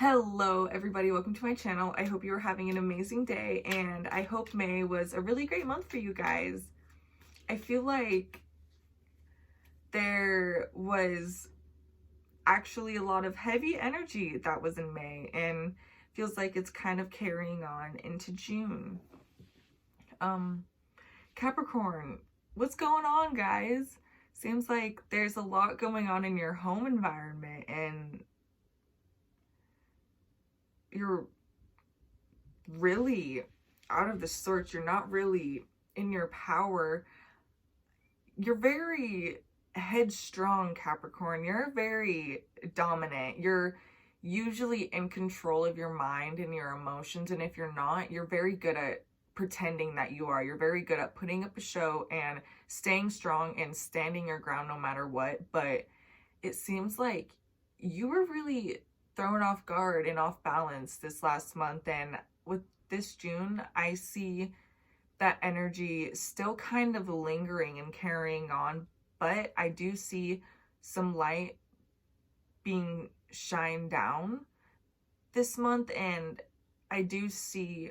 Hello everybody, welcome to my channel. I hope you are having an amazing day and I hope May was a really great month for you guys. I feel like there was actually a lot of heavy energy that was in May and feels like it's kind of carrying on into June. Capricorn, what's going on, guys? Seems like there's a lot going on in your home environment and you're really out of the sorts. You're not really in your power. You're very headstrong, Capricorn. You're very dominant. You're usually in control of your mind and your emotions, and if you're not, you're very good at pretending that you are. You're very good at putting up a show and staying strong and standing your ground no matter what. But it seems like you were really thrown off guard and off balance this last month, and with this June, I see that energy still kind of lingering and carrying on, but I do see some light being shined down this month, and I do see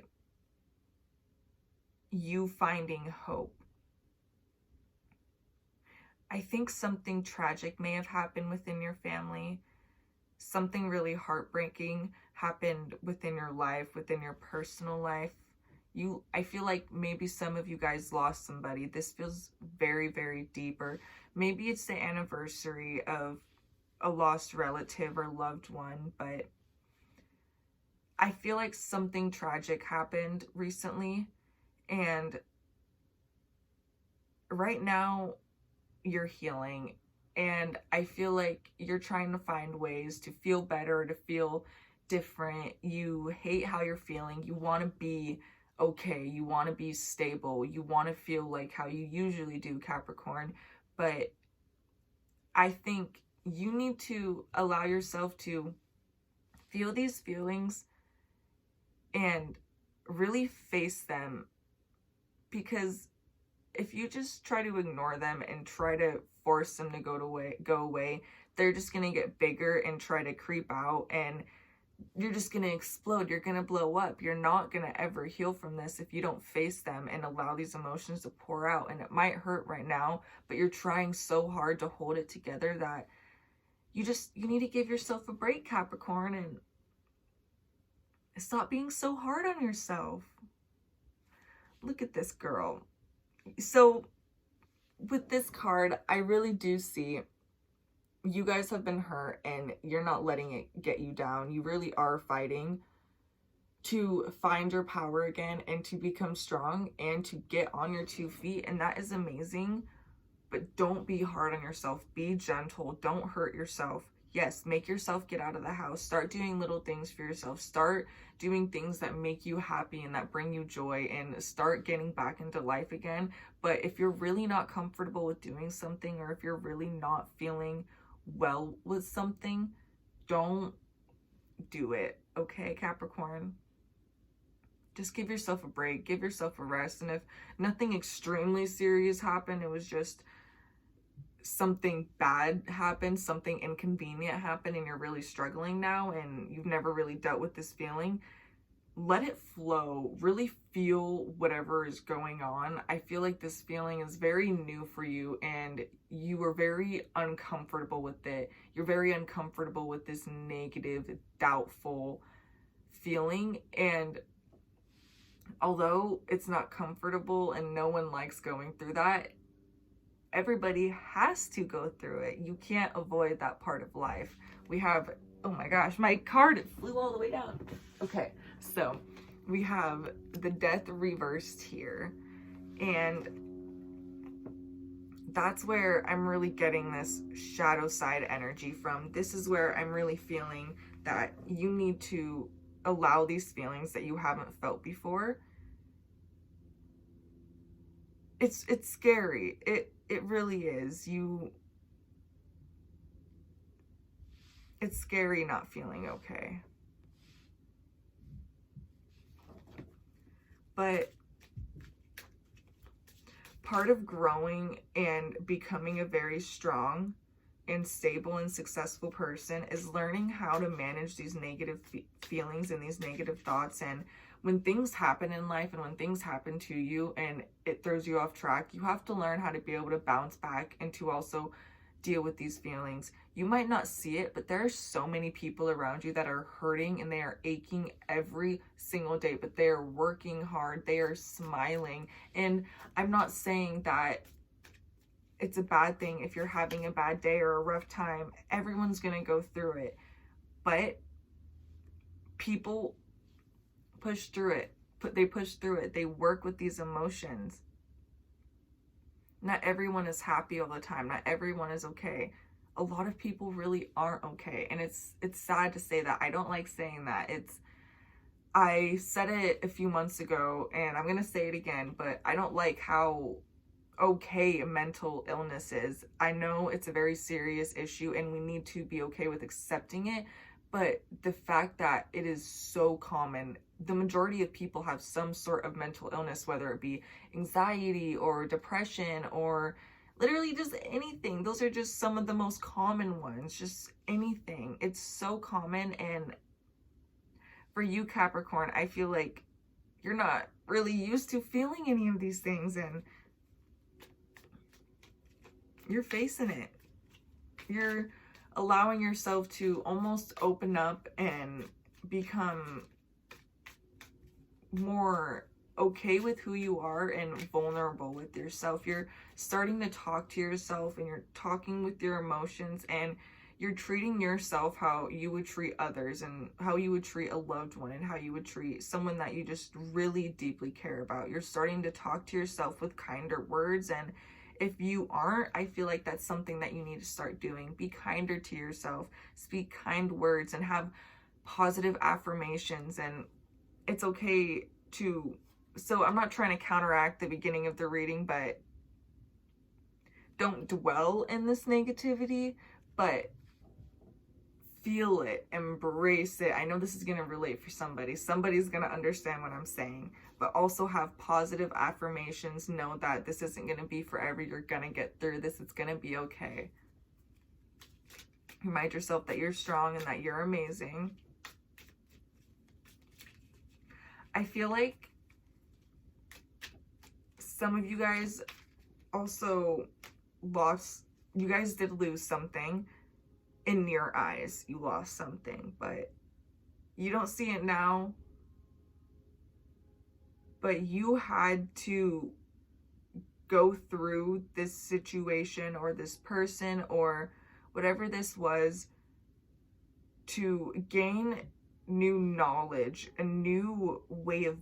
you finding hope. I think something tragic may have happened within your family. Something really heartbreaking happened within your life, within your personal life. I feel like maybe some of you guys lost somebody. This feels very, very deep. Or maybe it's the anniversary of a lost relative or loved one, but I feel like something tragic happened recently, and right now you're healing, and I feel like you're trying to find ways to feel better, to feel different. You hate how you're feeling. You want to be okay. You want to be stable. You want to feel like how you usually do, Capricorn. But I think you need to allow yourself to feel these feelings and really face them, because if you just try to ignore them and try to force them to go away, they're just going to get bigger and try to creep out, and you're just going to explode. You're going to blow up. You're not going to ever heal from this if you don't face them and allow these emotions to pour out. And it might hurt right now, but you're trying so hard to hold it together that you need to give yourself a break, Capricorn, and stop being so hard on yourself. Look at this girl. So with this card, I really do see you guys have been hurt and you're not letting it get you down. You really are fighting to find your power again and to become strong and to get on your 2 feet. And that is amazing, but don't be hard on yourself. Be gentle. Don't hurt yourself. Yes, make yourself get out of the house. Start doing little things for yourself. Start doing things that make you happy and that bring you joy, and start getting back into life again. But if you're really not comfortable with doing something, or if you're really not feeling well with something, don't do it, okay, Capricorn? Just give yourself a break. Give yourself a rest. And if nothing extremely serious happened, it was just something bad happened, something inconvenient happened, and you're really struggling now and you've never really dealt with this feeling, let it flow. Really feel whatever is going on. I feel like this feeling is very new for you and you are very uncomfortable with it. You're very uncomfortable with this negative, doubtful feeling, and although it's not comfortable and no one likes going through that, everybody has to go through it. You can't avoid that part of life. We have, oh my gosh, my card flew all the way down. Okay, so we have the Death reversed here, and that's where I'm really getting this shadow side energy from. This is where I'm really feeling that you need to allow these feelings that you haven't felt before. It's scary. It really is. It's scary not feeling okay. But part of growing and becoming a very strong and stable and successful person is learning how to manage these negative feelings and these negative thoughts. And when things happen in life and when things happen to you and it throws you off track, you have to learn how to be able to bounce back and to also deal with these feelings. You might not see it, but there are so many people around you that are hurting and they are aching every single day, but they are working hard, they are smiling. And I'm not saying that it's a bad thing if you're having a bad day or a rough time. Everyone's gonna go through it, but people push through it. They push through it. They work with these emotions. Not everyone is happy all the time. Not everyone is okay. A lot of people really aren't okay, and it's sad to say that. I don't like saying that. I said it a few months ago, and I'm gonna say it again, but I don't like how okay mental illness is. I know it's a very serious issue and we need to be okay with accepting it, but the fact that it is so common, the majority of people have some sort of mental illness, whether it be anxiety or depression or literally just anything. Those are just some of the most common ones, just anything. It's so common. And for you, Capricorn, I feel like you're not really used to feeling any of these things, and you're facing it. You're allowing yourself to almost open up and become more okay with who you are and vulnerable with yourself. You're starting to talk to yourself and you're talking with your emotions, and you're treating yourself how you would treat others and how you would treat a loved one and how you would treat someone that you just really deeply care about. You're starting to talk to yourself with kinder words, and if you aren't, I feel like that's something that you need to start doing. Be kinder to yourself, speak kind words, and have positive affirmations. And it's okay to, so I'm not trying to counteract the beginning of the reading, but don't dwell in this negativity, but feel it, embrace it. I know this is going to relate for somebody. Somebody's going to understand what I'm saying, but also have positive affirmations. Know that this isn't going to be forever. You're going to get through this. It's going to be okay. Remind yourself that you're strong and that you're amazing. I feel like some of you guys also you guys did lose something. In your eyes, you lost something, but you don't see it now. But you had to go through this situation or this person or whatever this was to gain new knowledge, a new way of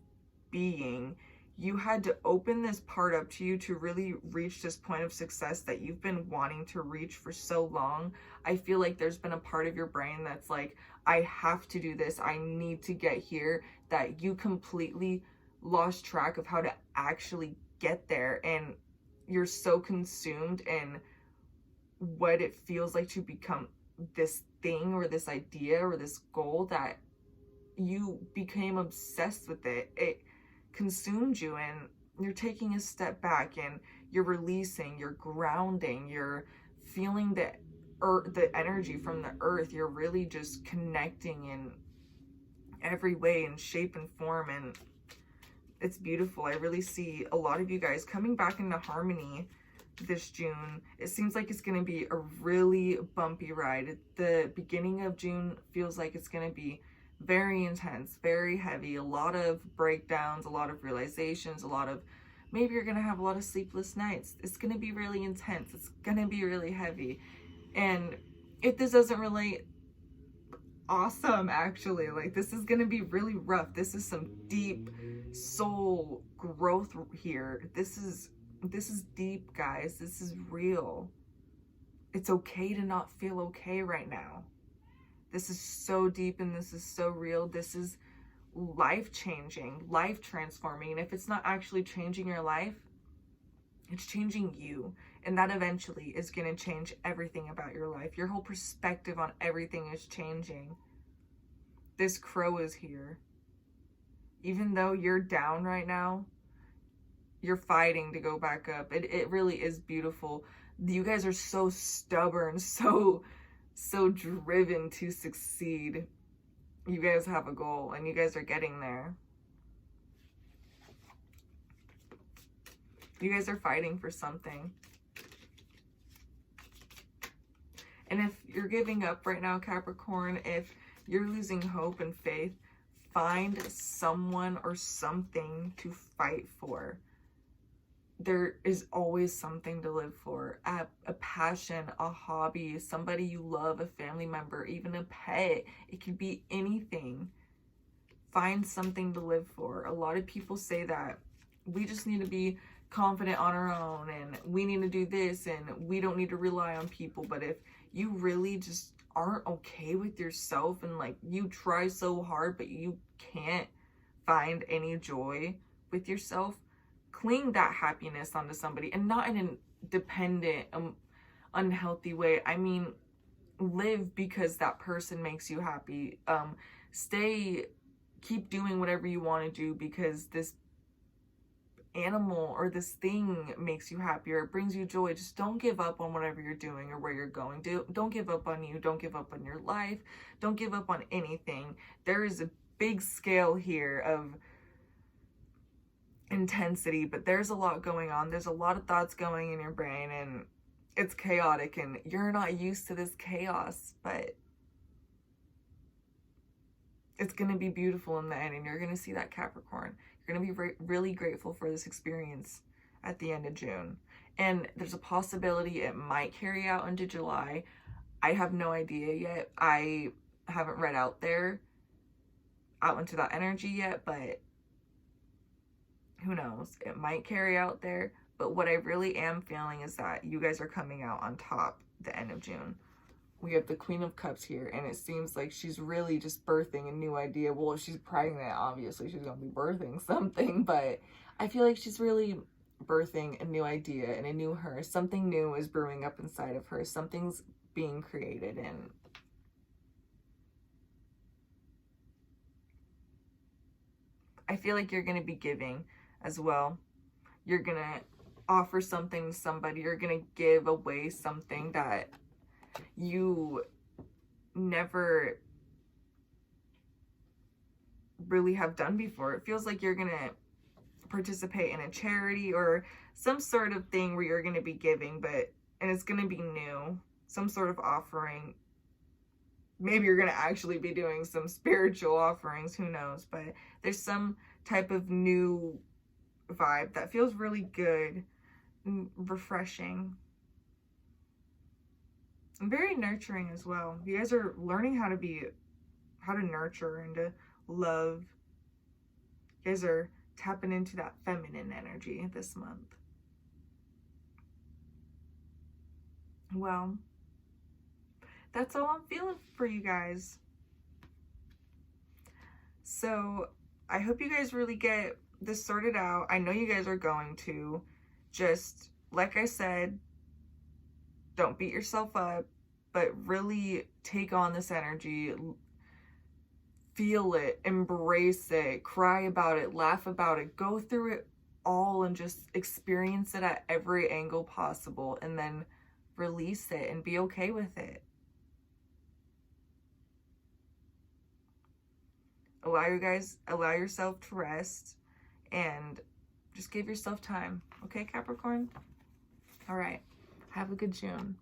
being. You had to open this part up to you to really reach this point of success that you've been wanting to reach for so long. I feel like there's been a part of your brain that's like, I have to do this. I need to get here, that you completely lost track of how to actually get there. And you're so consumed in what it feels like to become this thing or this idea or this goal that you became obsessed with it. It consumed you, and you're taking a step back and you're releasing, you're grounding, you're feeling the energy from the earth. You're really just connecting in every way and shape and form, and it's beautiful. I really see a lot of you guys coming back into harmony this June. It seems like it's going to be a really bumpy ride. At the beginning of June feels like it's going to be very intense, very heavy, a lot of breakdowns, a lot of realizations, a lot of, maybe you're going to have a lot of sleepless nights. It's going to be really intense. It's going to be really heavy. And if this doesn't relate, awesome, actually. Like, this is going to be really rough. This is some deep soul growth here. This is deep, guys. This is real. It's okay to not feel okay right now. This is so deep and this is so real. This is life-changing, life-transforming. And if it's not actually changing your life, it's changing you. And that eventually is going to change everything about your life. Your whole perspective on everything is changing. This crow is here. Even though you're down right now, you're fighting to go back up. It really is beautiful. You guys are so stubborn, so driven to succeed. You guys have a goal and you guys are getting there. You guys are fighting for something. And if you're giving up right now, Capricorn, if you're losing hope and faith, find someone or something to fight for. There is always something to live for. A passion, a hobby, somebody you love, a family member, even a pet. It could be anything. Find something to live for. A lot of people say that we just need to be confident on our own and we need to do this and we don't need to rely on people. But if you really just aren't okay with yourself and like you try so hard but you can't find any joy with yourself, cling that happiness onto somebody, and not in a dependent, unhealthy way. I mean, live because that person makes you happy. Keep doing whatever you want to do because this animal or this thing makes you happy or it brings you joy. Just don't give up on whatever you're doing or where you're going. Don't give up on you. Don't give up on your life. Don't give up on anything. There is a big scale here of intensity, but there's a lot going on. There's a lot of thoughts going in your brain and it's chaotic and you're not used to this chaos, but it's going to be beautiful in the end and you're going to see that, Capricorn. You're going to be really grateful for this experience at the end of June. And there's a possibility it might carry out into July. I have no idea yet. I haven't read out into that energy yet, but who knows? It might carry out there. But what I really am feeling is that you guys are coming out on top the end of June. We have the Queen of Cups here, and it seems like she's really just birthing a new idea. Well, if she's pregnant, obviously she's going to be birthing something, but I feel like she's really birthing a new idea and a new her. Something new is brewing up inside of her. Something's being created, and I feel like you're going to be giving as well. You're going to offer something to somebody. You're going to give away something that you never really have done before. It feels like you're going to participate in a charity or some sort of thing where you're going to be giving, and it's going to be new, some sort of offering. Maybe you're going to actually be doing some spiritual offerings, who knows, but there's some type of new vibe that feels really good and refreshing. And very nurturing as well. You guys are learning how to nurture and to love. You guys are tapping into that feminine energy this month. Well, that's all I'm feeling for you guys. So I hope you guys really get this sorted out. I know you guys are going to. Just, like I said, don't beat yourself up, but really take on this energy, feel it, embrace it, cry about it, laugh about it, go through it all and just experience it at every angle possible, and then release it and be okay with it. Allow yourself to rest and just give yourself time. Okay, Capricorn? All right. Have a good June.